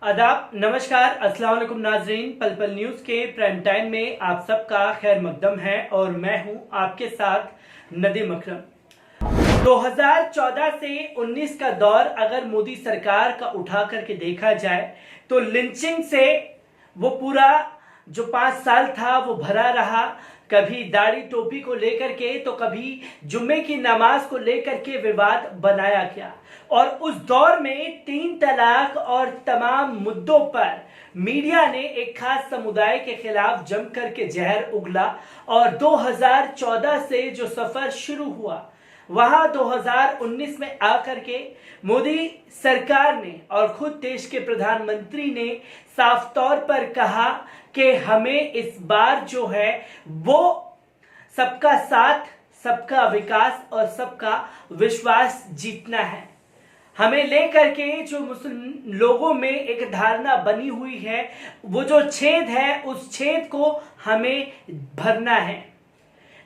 आदाब, नमस्कार, अस्सलाम वालेकुम नाजरीन। पल पल न्यूज़ के प्राइम टाइम में आप सबका खैर मकदम है और मैं हूं आपके साथ नदीम अकरम। 2014 से 19 का दौर अगर मोदी सरकार का उठा करके देखा जाए तो लिंचिंग से वो पूरा जो 5 साल था वो भरा रहा। कभी दाढ़ी टोपी को लेकर के तो कभी जुम्मे की नमाज को लेकर के विवाद बनाया गया और उस दौर में 3 तलाक और तमाम मुद्दों पर मीडिया ने एक खास समुदाय के खिलाफ जम करके जहर उगला और 2014 से जो सफर शुरू हुआ वहां 2019 में आकर के मोदी सरकार ने और खुद देश के प्रधानमंत्री ने साफ तौर पर कहा कि हमें इस बार जो है वो सबका साथ, सबका विकास और सबका विश्वास जीतना है। हमें लेकर के जो मुस्लिम लोगों में एक धारणा बनी हुई है, वो जो छेद है उस छेद को हमें भरना है।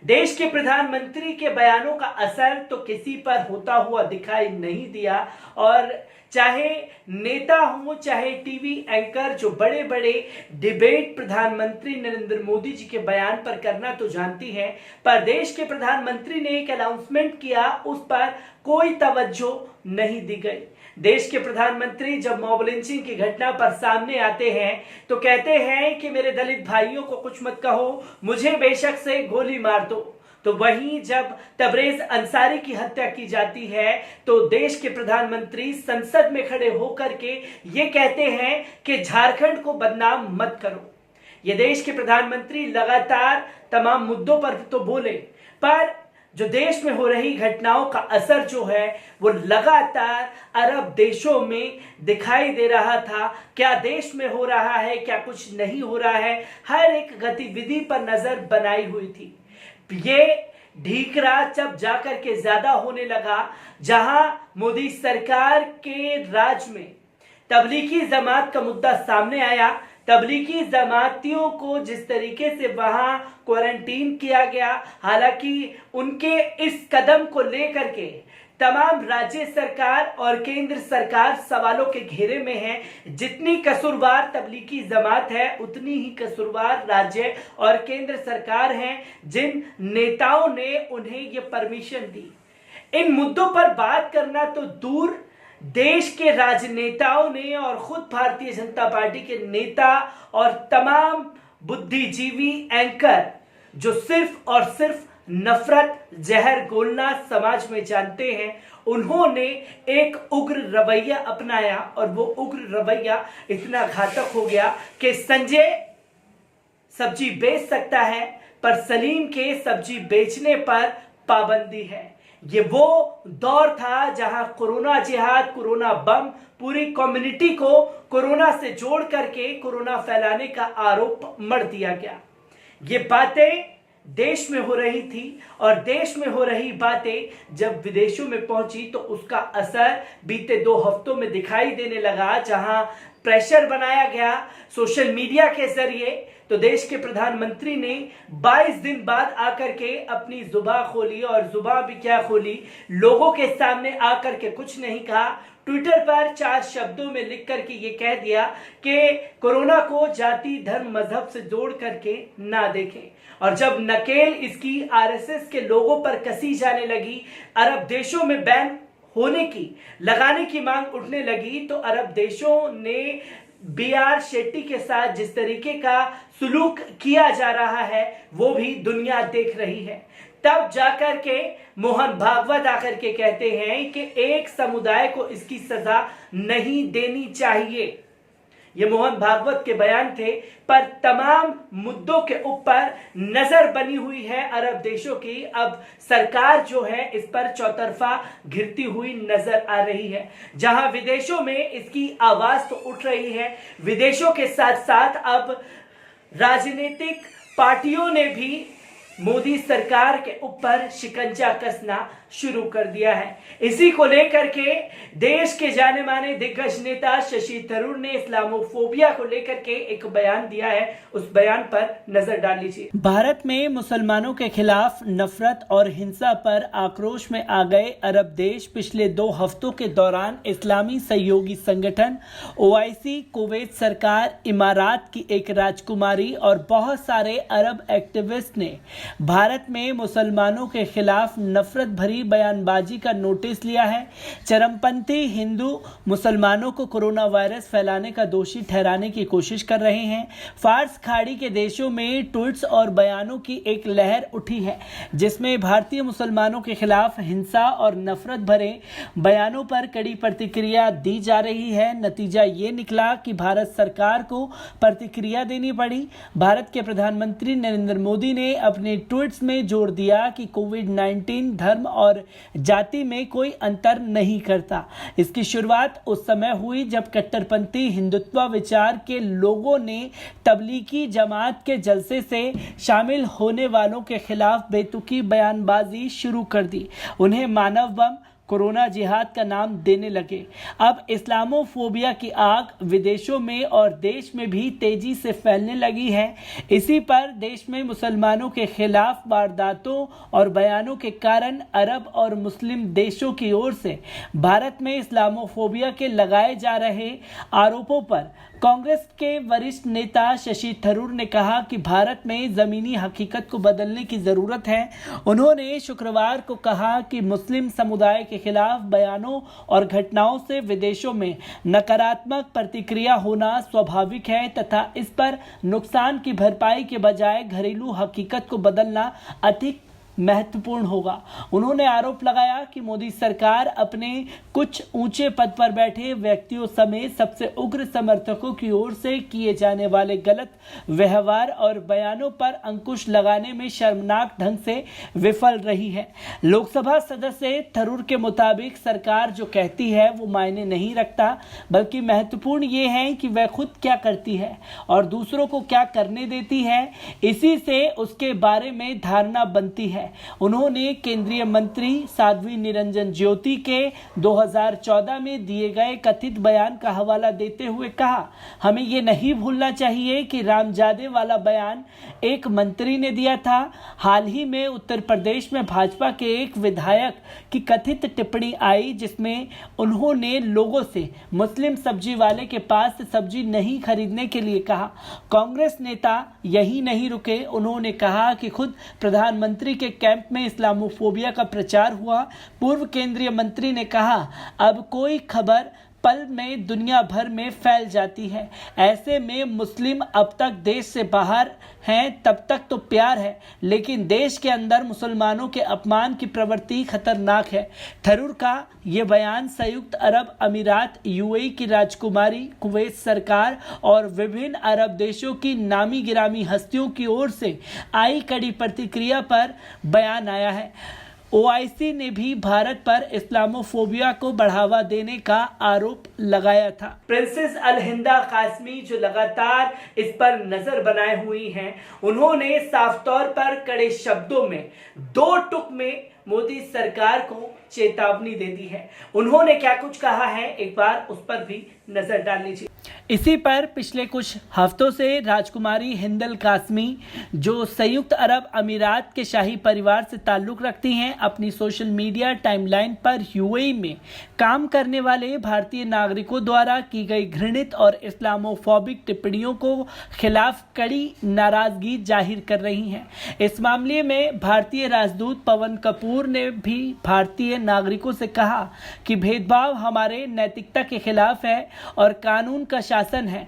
देश के प्रधानमंत्री के बयानों का असर तो किसी पर होता हुआ दिखाई नहीं दिया और चाहे नेता हो चाहे टीवी एंकर, जो बड़े बड़े डिबेट प्रधानमंत्री नरेंद्र मोदी जी के बयान पर करना तो जानती है, पर देश के प्रधानमंत्री ने एक अनाउंसमेंट किया उस पर कोई तवज्जो नहीं दी गई। देश के प्रधानमंत्री जब मॉब लिंचिंग की घटना पर सामने आते हैं तो कहते हैं कि मेरे दलित भाइयों को कुछ मत कहो, मुझे बेशक से गोली मार दो। तो वहीं जब तबरेज अंसारी की हत्या की जाती है तो देश के प्रधानमंत्री संसद में खड़े होकर के ये कहते हैं कि झारखंड को बदनाम मत करो। ये देश के प्रधानमंत्री लगातार तमाम मुद्दों पर तो बोले, पर जो देश में हो रही घटनाओं का असर जो है वो लगातार अरब देशों में दिखाई दे रहा था। क्या देश में हो रहा है, क्या कुछ नहीं हो रहा है, हर एक गतिविधि पर नजर बनाई हुई थी। ये ढीकरा जब जाकर के ज्यादा होने लगा, जहां मोदी सरकार के राज में तबलीगी जमात का मुद्दा सामने आया, तबलीगी जमातियों को जिस तरीके से वहां क्वारंटीन किया गया, हालांकि उनके इस कदम को लेकर के तमाम राज्य सरकार और केंद्र सरकार सवालों के घेरे में है। जितनी कसूरवार तबलीगी जमात है उतनी ही कसूरवार राज्य और केंद्र सरकार हैं, जिन नेताओं ने उन्हें ये परमिशन दी। इन मुद्दों पर बात करना तो दूर, देश के राजनेताओं ने और खुद भारतीय जनता पार्टी के नेता और तमाम बुद्धिजीवी एंकर जो सिर्फ और सिर्फ नफरत जहर घोलना समाज में जानते हैं, उन्होंने एक उग्र रवैया अपनाया और वो उग्र रवैया इतना घातक हो गया कि संजय सब्जी बेच सकता है पर सलीम के सब्जी बेचने पर पाबंदी है। ये वो दौर था जहां कोरोना जिहाद, कोरोना बम पूरी कम्युनिटी को कोरोना से जोड़ करके कोरोना फैलाने का आरोप मढ़ दिया गया। ये बातें देश में हो रही थी और देश में हो रही बातें जब विदेशों में पहुंची तो उसका असर बीते 2 हफ्तों में दिखाई देने लगा, जहां प्रेशर बनाया गया सोशल मीडिया के जरिए। तो देश के प्रधानमंत्री ने 22 दिन बाद आकर के अपनी जुबान खोली और जुबान भी क्या खोली, लोगों के सामने आकर के कुछ नहीं कहा। ट्विटर पर 4 शब्दों में लिख करके ये कह दिया कि कोरोना को जाति, धर्म, मजहब से जोड़ करके ना देखें। और जब नकेल इसकी आरएसएस के लोगों पर कसी जाने लगी, अरब देशों में बैन होने की, लगाने की मांग उठने लगी, तो अरब देशों ने बीआर शेट्टी के साथ जिस तरीके का सुलूक किया जा रहा है वो भी दुनिया देख रही है। तब जाकर के मोहन भागवत आकर के कहते हैं कि एक समुदाय को इसकी सजा नहीं देनी चाहिए। ये मोहन भागवत के बयान थे, पर तमाम मुद्दों के ऊपर नजर बनी हुई है अरब देशों की। अब सरकार जो है इस पर चौतरफा घिरती हुई नजर आ रही है, जहां विदेशों में इसकी आवाज तो उठ रही है। विदेशों के साथ साथ अब राजनीतिक पार्टियों ने भी मोदी सरकार के ऊपर शिकंजा कसना शुरू कर दिया है। इसी को लेकर के देश के जाने माने दिग्गज नेता शशि थरूर ने इस्लामोफोबिया को लेकर के एक बयान दिया है। उस बयान पर नजर डाल लीजिए। भारत में मुसलमानों के खिलाफ नफरत और हिंसा पर आक्रोश में आ गए अरब देश पिछले 2 हफ्तों के दौरान इस्लामी सहयोगी संगठन ओआईसी, कुवैत सरकार, इमारात की एक राजकुमारी और बहुत सारे अरब एक्टिविस्ट ने भारत में मुसलमानों के खिलाफ नफरत भरी बयानबाजी का नोटिस लिया है। चरमपंथी हिंदू मुसलमानों को कोरोना वायरस फैलाने का दोषी ठहराने की कोशिश कर रहे हैं। फारस खाड़ी के देशों में ट्वीट्स और बयानों की एक लहर उठी है, जिसमें भारतीय मुसलमानों के खिलाफ हिंसा और नफरत भरे बयानों पर कड़ी प्रतिक्रिया दी जा रही है। नतीजा ये निकला कि भारत सरकार को प्रतिक्रिया देनी पड़ी। भारत के प्रधानमंत्री नरेंद्र मोदी ने अपने ट्वीट्स में जोर दिया कि कोविड-19 धर्म और जाति में कोई अंतर नहीं करता। इसकी शुरुआत उस समय हुई जब कट्टरपंथी हिंदुत्व विचार के लोगों ने तबलीगी जमात के जलसे से शामिल होने वालों के खिलाफ बेतुकी बयानबाजी शुरू कर दी। उन्हें मानव बम, कोरोना जिहाद का नाम देने लगे। अब इस्लामोफोबिया की आग विदेशों में और देश में भी तेजी से फैलने लगी है। इसी पर देश में मुसलमानों के खिलाफ वारदातों और बयानों के कारण अरब और मुस्लिम देशों की ओर से भारत में इस्लामोफोबिया के लगाए जा रहे आरोपों पर कांग्रेस के वरिष्ठ नेता शशि थरूर ने कहा कि भारत में जमीनी हकीकत को बदलने की जरूरत है। उन्होंने शुक्रवार को कहा कि मुस्लिम समुदाय के खिलाफ बयानों और घटनाओं से विदेशों में नकारात्मक प्रतिक्रिया होना स्वाभाविक है तथा इस पर नुकसान की भरपाई के बजाय घरेलू हकीकत को बदलना अधिक महत्वपूर्ण होगा। उन्होंने आरोप लगाया कि मोदी सरकार अपने कुछ ऊंचे पद पर बैठे व्यक्तियों समेत सबसे उग्र समर्थकों की ओर से किए जाने वाले गलत व्यवहार और बयानों पर अंकुश लगाने में शर्मनाक ढंग से विफल रही है। लोकसभा सदस्य थरूर के मुताबिक सरकार जो कहती है वो मायने नहीं रखता, बल्कि महत्वपूर्ण ये है कि वह खुद क्या करती है और दूसरों को क्या करने देती है। इसी से उसके बारे में धारणा बनती है। उन्होंने केंद्रीय मंत्री साध्वी निरंजन ज्योति के 2014 में दिए गए कथित बयान का हवाला देते हुए कहा, हमें ये नहीं भूलना चाहिए कि रामजादे वाला बयान एक मंत्री ने दिया था। हाल ही में उत्तर प्रदेश में भाजपा के एक विधायक की कथित टिप्पणी आई जिसमें उन्होंने लोगों से मुस्लिम सब्जी वाले के पास से सब्जी नहीं खरीदने के लिए कहा। कांग्रेस नेता यही नहीं रुके, उन्होंने कहा कि खुद प्रधानमंत्री के कैंप में इस्लामोफोबिया का प्रचार हुआ। पूर्व केंद्रीय मंत्री ने कहा, अब कोई खबर पल में दुनिया भर में फैल जाती है। ऐसे में मुस्लिम अब तक देश से बाहर हैं, तब तक तो प्यार है, लेकिन देश के अंदर मुसलमानों के अपमान की प्रवृत्ति खतरनाक है। थरूर का ये बयान संयुक्त अरब अमीरात, यूएई की राजकुमारी, कुवैत सरकार और विभिन्न अरब देशों की नामी गिरामी हस्तियों की ओर से आई कड़ी प्रतिक्रिया पर बयान आया है। ओआईसी ने भी भारत पर इस्लामोफोबिया को बढ़ावा देने का आरोप लगाया था। प्रिंसेस अल हिंदा कासमी जो लगातार इस पर नजर बनाए हुई हैं, उन्होंने साफ तौर पर कड़े शब्दों में 2 टुक में मोदी सरकार को चेतावनी दे दी है। उन्होंने क्या कुछ कहा है, एक बार उस पर भी नजर डाल लीजिए। इसी पर पिछले कुछ हफ्तों से राजकुमारी हिंद अल कासमी, जो संयुक्त अरब अमीरात के शाही परिवार से ताल्लुक़ रखती हैं, अपनी सोशल मीडिया टाइमलाइन पर यूएई में काम करने वाले भारतीय नागरिकों द्वारा की गई घृणित और इस्लामोफोबिक टिप्पणियों को खिलाफ कड़ी नाराजगी जाहिर कर रही हैं। इस मामले में भारतीय राजदूत पवन कपूर ने भी भारतीय नागरिकों से कहा कि भेदभाव हमारे नैतिकता के खिलाफ है और कानून का शासन है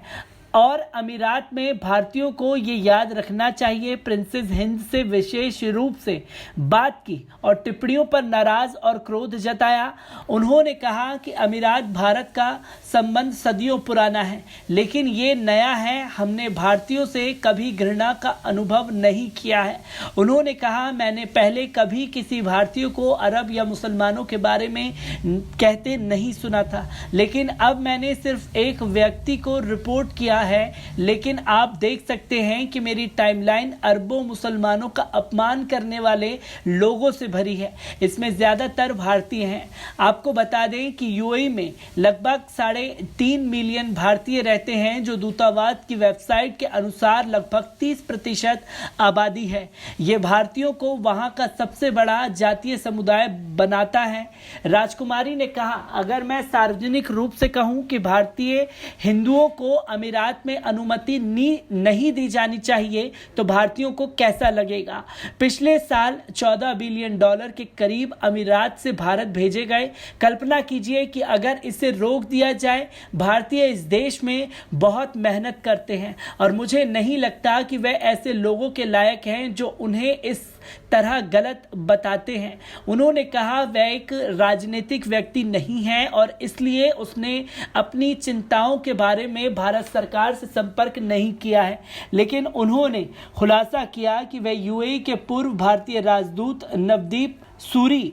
और अमीरात में भारतीयों को ये याद रखना चाहिए। प्रिंसेस हिंद से विशेष रूप से बात की और टिप्पणियों पर नाराज और क्रोध जताया। उन्होंने कहा कि अमीरात भारत का संबंध सदियों पुराना है, लेकिन ये नया है। हमने भारतीयों से कभी घृणा का अनुभव नहीं किया है। उन्होंने कहा, मैंने पहले कभी किसी भारतीय को अरब या मुसलमानों के बारे में कहते नहीं सुना था, लेकिन अब मैंने सिर्फ एक व्यक्ति को रिपोर्ट किया है, लेकिन आप देख सकते हैं कि मेरी टाइमलाइन अरबों मुसलमानों का अपमान करने वाले लोगों से भरी है। इसमें ज़्यादातर भारतीय हैं। आपको बता दें कि यूएई में लगभग 3.5 मिलियन भारतीय रहते हैं, जो दूतावास की वेबसाइट के अनुसार लगभग 30% आबादी है। ये भारतीयों को वहां का सबसे बड़ा जातीय समुदाय बनाता है। राजकुमारी ने कहा, अगर मैं सार्वजनिक रूप से कहूं कि भारतीय हिंदुओं को अमीरात में अनुमति नहीं दी जानी चाहिए तो भारतीयों को कैसा लगेगा। पिछले साल $14 बिलियन के करीब अमीरात से भारत भेजे गए। कल्पना कीजिए कि अगर इसे रोक दिया जाए। भारतीय इस देश में बहुत मेहनत करते हैं और मुझे नहीं लगता कि वे ऐसे लोगों के लायक हैं जो उन्हें इस तरह गलत बताते हैं। उन्होंने कहा वह एक राजनीतिक व्यक्ति नहीं है और इसलिए उसने अपनी चिंताओं के बारे में भारत सरकार से संपर्क नहीं किया है, लेकिन उन्होंने खुलासा किया कि वह यूएई के पूर्व भारतीय राजदूत नवदीप सूरी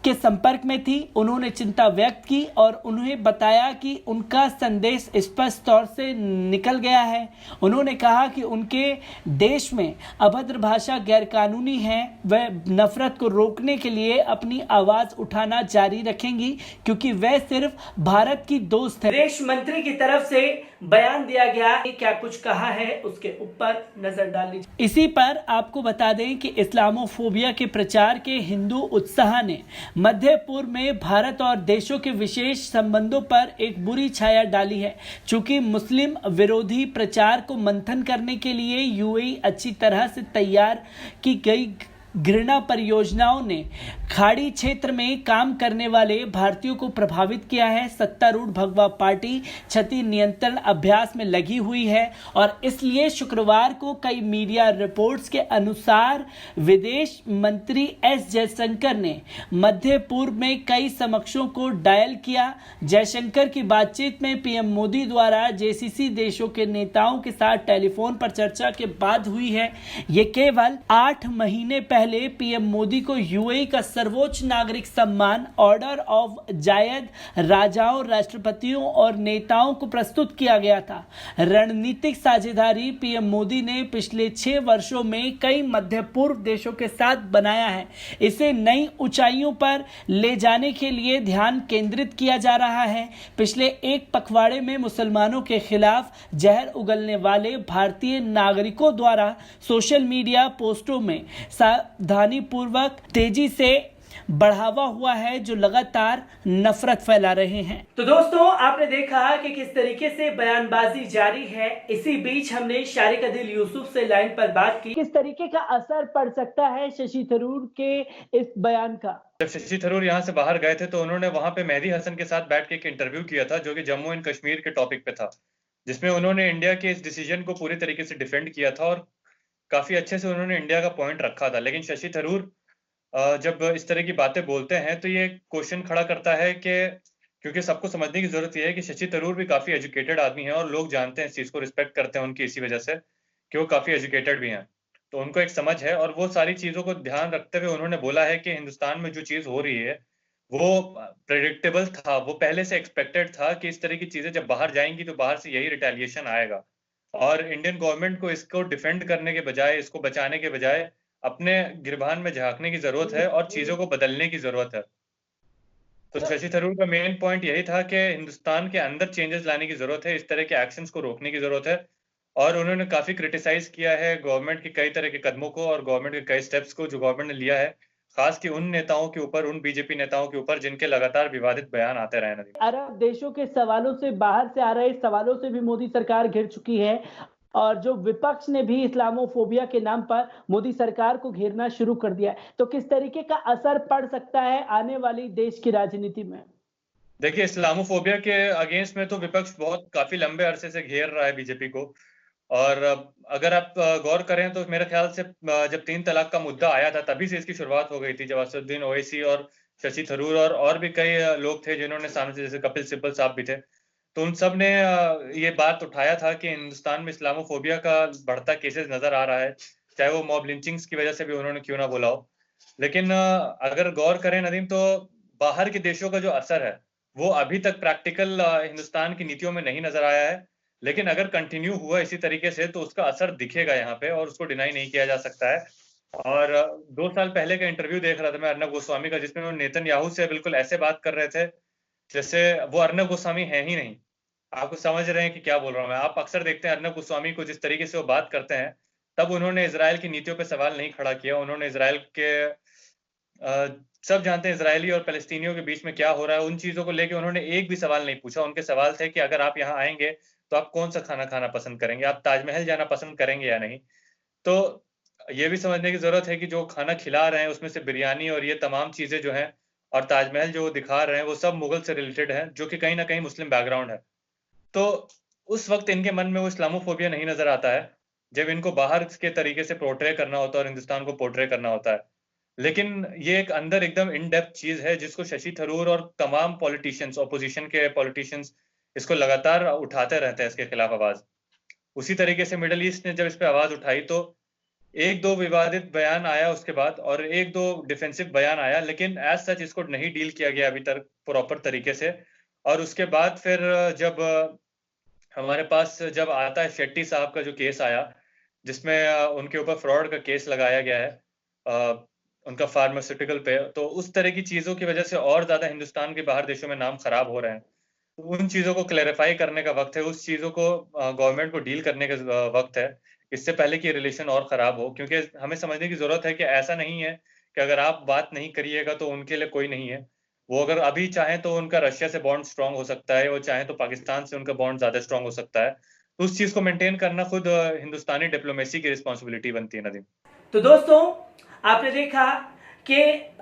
के संपर्क में थी। उन्होंने चिंता व्यक्त की और उन्हें बताया कि उनका संदेश स्पष्ट तौर से निकल गया है। उन्होंने कहा कि उनके देश में अभद्र भाषा गैरकानूनी है। वह नफरत को रोकने के लिए अपनी आवाज उठाना जारी रखेंगी क्योंकि वह सिर्फ भारत की दोस्त है। विदेश मंत्री की तरफ से बयान दिया गया, क्या कुछ कहा है उसके ऊपर नजर डाल लीजिए। इसी पर आपको बता दें कि इस्लामोफोबिया के प्रचार के हिंदू उत्साह ने मध्य पूर्व में भारत और देशों के विशेष संबंधों पर एक बुरी छाया डाली है। चूंकि मुस्लिम विरोधी प्रचार को मंथन करने के लिए यूएई अच्छी तरह से तैयार की गई घृणा परियोजनाओं ने खाड़ी क्षेत्र में काम करने वाले भारतीयों को प्रभावित किया है। सत्तारूढ़ भगवा पार्टी क्षति नियंत्रण अभ्यास में लगी हुई है और इसलिए शुक्रवार को कई मीडिया रिपोर्ट्स के अनुसार विदेश मंत्री एस जयशंकर ने मध्य पूर्व में कई समकक्षों को डायल किया। जयशंकर की बातचीत में पीएम मोदी द्वारा जेसीसी देशों के नेताओं के साथ टेलीफोन पर चर्चा के बाद हुई है। ये केवल 8 महीने पहले पीएम मोदी को यूएई का सर्वोच्च नागरिक सम्मान ऑर्डर ऑफ जायद राजाओं, राष्ट्रपतियों और नेताओं को प्रस्तुत किया गया था। रणनीतिक साझेदारी पीएम मोदी ने पिछले 6 वर्षों में कई मध्य पूर्व देशों के साथ बनाया है। इसे नई ऊंचाइयों पर ले जाने के लिए ध्यान केंद्रित किया जा रहा है। पिछले एक पखवाड़े में मुसलमानों के खिलाफ जहर उगलने वाले भारतीय नागरिकों द्वारा सोशल मीडिया पोस्टों में सावधानीपूर्वक तेजी से बढ़ावा हुआ है, जो लगातार नफरत फैला रहे हैं। तो दोस्तों, आपने देखा कि किस तरीके से बयानबाजी जारी है। इसी बीच हमने शारिक अदिल यूसुफ से लाइन पर बात की, किस तरीके का असर पड़ सकता है शशि थरूर के इस बयान का। जब शशि थरूर यहाँ से बाहर गए थे तो उन्होंने वहां पे मेहदी हसन के साथ बैठ के एक इंटरव्यू किया था, जो कि जम्मू एंड कश्मीर के टॉपिक पे था, जिसमें उन्होंने इंडिया के इस डिसीजन को पूरी तरीके से डिफेंड किया था और काफी अच्छे से उन्होंने इंडिया का पॉइंट रखा था। लेकिन शशि थरूर जब इस तरह की बातें बोलते हैं तो ये क्वेश्चन खड़ा करता है कि क्योंकि सबको समझने की जरूरत यह है कि शशि थरूर भी काफी एजुकेटेड आदमी है और लोग जानते हैं इस चीज को, रिस्पेक्ट करते हैं उनकी इसी वजह से कि वो काफी एजुकेटेड भी हैं, तो उनको एक समझ है और वो सारी चीजों को ध्यान रखते हुए उन्होंने बोला है कि हिंदुस्तान में जो चीज हो रही है वो प्रेडिक्टेबल था, वो पहले से एक्सपेक्टेड था कि इस तरह की चीजें जब बाहर जाएंगी तो बाहर से यही रिटेलिएशन आएगा और इंडियन गवर्नमेंट को इसको डिफेंड करने के बजाय, इसको बचाने के बजाय अपने गिरबान में झांकने की जरूरत है और चीजों को बदलने की जरूरत है। तो शशि थरूर का मेन पॉइंट यही था कि हिंदुस्तान के अंदर चेंजेस लाने की जरूरत है, इस तरह के एक्शंस को रोकने की जरूरत है और उन्होंने काफी क्रिटिसाइज किया है गवर्नमेंट के कई तरह के कदमों को और गवर्नमेंट के कई स्टेप्स को जो गवर्नमेंट ने लिया है, खास कि उन नेताओं के ऊपर, उन बीजेपी नेताओं के ऊपर जिनके लगातार विवादित बयान आते रहे। अरब देशों के सवालों से, बाहर से आ रहे सवालों से भी मोदी सरकार घिर चुकी है और जो विपक्ष ने भी इस्लामोफोबिया के नाम पर मोदी सरकार को घेरना शुरू कर दिया है। तो किस तरीके का असर पड़ सकता है आने वाली देश की राजनीति में। देखिए, इस्लामोफोबिया के अगेंस्ट में तो विपक्ष बहुत काफी लंबे अरसे से घेर रहा है बीजेपी को और अगर आप गौर करें तो मेरे ख्याल से जब 3 तलाक का मुद्दा आया था तभी से इसकी शुरुआत हो गई थी, जब असदुद्दीन ओवैसी और शशि थरूर और भी कई लोग थे जिन्होंने सामने से, जैसे कपिल सिब्बल साहब भी थे, तो उन सब ने ये बात उठाया था कि हिंदुस्तान में इस्लामोफोबिया का बढ़ता केसेस नजर आ रहा है, चाहे वो मॉब लिंचिंग्स की वजह से भी उन्होंने क्यों ना बोला हो। लेकिन अगर गौर करें नदीम, तो बाहर के देशों का जो असर है वो अभी तक प्रैक्टिकल हिंदुस्तान की नीतियों में नहीं नजर आया है। लेकिन अगर कंटिन्यू हुआ इसी तरीके से तो उसका असर दिखेगा यहाँ पे और उसको डिनाई नहीं किया जा सकता है। और 2 साल पहले का इंटरव्यू देख रहा था मैं अर्नब गोस्वामी का, जिसमें वो नेतन्याहू से बिल्कुल ऐसे बात कर रहे थे जैसे वो अर्नब गोस्वामी है ही नहीं। आप समझ रहे हैं कि क्या बोल रहा हूँ मैं? आप अक्सर देखते हैं अर्नब गोस्वामी को जिस तरीके से वो बात करते हैं, तब उन्होंने इज़राइल की नीतियों पे सवाल नहीं खड़ा किया। उन्होंने इज़राइल के सब जानते हैं इज़राइली और फ़लस्तीनियों के बीच में क्या हो रहा है, उन चीज़ों को लेके उन्होंने एक भी सवाल नहीं पूछा। उनके सवाल थे कि अगर आप यहाँ आएँगे, तो आप कौन-सा खाना खाना पसंद करेंगे? आप ताजमहल जाना पसंद करेंगे या नहीं? तो ये भी समझने की ज़रूरत है कि जो खाना खिला रहे हैं, उसमें से बिरयानी और ये तमाम चीज़ें जो हैं और ताजमहल जो दिखा रहे हैं, वो सब मुगल से रिलेटेड हैं, जो कि कहीं न कहीं मुस्लिम बैकग्राउंड है। तो उस वक़्त इनके मन में वो इस्लामोफ़ोबिया नहीं नज़र आता है, जब इनको बाहर के तरीके से पोर्ट्रे करना होता है और हिंदुस्तान को पोर्ट्रे करना होता है। लेकिन ये एक अंदर एकदम इन डेप्थ चीज़ है, जिसको शशि थरूर और तमाम पॉलिटिशियंस, ऑपोज़िशन के पॉलिटिशियंस इसको लगातार उठाते रहते हैं इसके खिलाफ आवाज़। उसी तरीके से मिडल ईस्ट ने जब इस पे आवाज़ उठाई तो 1-2 विवादित बयान आया उसके बाद और 1-2 डिफेंसिव बयान आया, लेकिन एज़ सच इसको नहीं डील किया गया अभी तक प्रॉपर तरीके से। और उसके बाद फिर जब हमारे पास जब आता है शेट्टी साहब का जो केस आया, जिसमें उनके ऊपर फ्रॉड का केस लगाया गया है उनका फार्मास्यूटिकल पे, तो उस तरह की चीज़ों की वजह से और ज़्यादा हिंदुस्तान के बाहर देशों में नाम खराब हो रहे हैं। तो उन चीज़ों को क्लैरिफ़ाई करने का वक़्त है, उस चीज़ों को गवर्नमेंट को डील करने का वक़्त है, इससे पहले कि रिलेशन और खराब हो। क्योंकि हमें समझने की ज़रूरत है कि ऐसा नहीं है कि अगर आप बात नहीं करिएगा तो उनके लिए कोई नहीं है। वो अगर अभी चाहें तो उनका रशिया से बॉन्ड स्ट्रॉन्ग हो सकता है, वो चाहें तो पाकिस्तान से उनका बॉन्ड ज़्यादा स्ट्रॉन्ग हो सकता है। तो उस चीज़ को मेंटेन करना खुद हिंदुस्तानी डिप्लोमेसी की रिस्पॉन्सिबिलिटी बनती है नदीम। तो दोस्तों, आपने देखा कि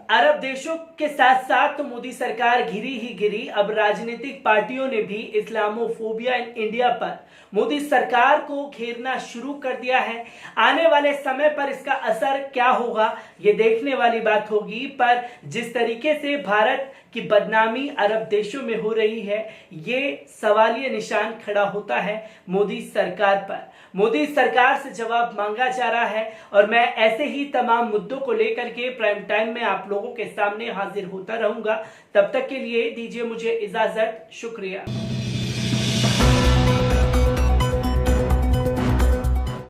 अरब देशों के साथ साथ तो मोदी सरकार घिरी ही घिरी, अब राजनीतिक पार्टियों ने भी इस्लामोफोबिया इन इंडिया पर मोदी सरकार को घेरना शुरू कर दिया है। आने वाले समय पर इसका असर क्या होगा ये देखने वाली बात होगी, पर जिस तरीके से भारत की बदनामी अरब देशों में हो रही है, ये सवालिया निशान खड़ा होता है मोदी सरकार पर। मोदी सरकार से जवाब मांगा जा रहा है और मैं ऐसे ही तमाम मुद्दों को लेकर के प्राइम टाइम में आप लोगों के सामने हाजिर होता रहूंगा। तब तक के लिए दीजिए मुझे इजाजत। शुक्रिया।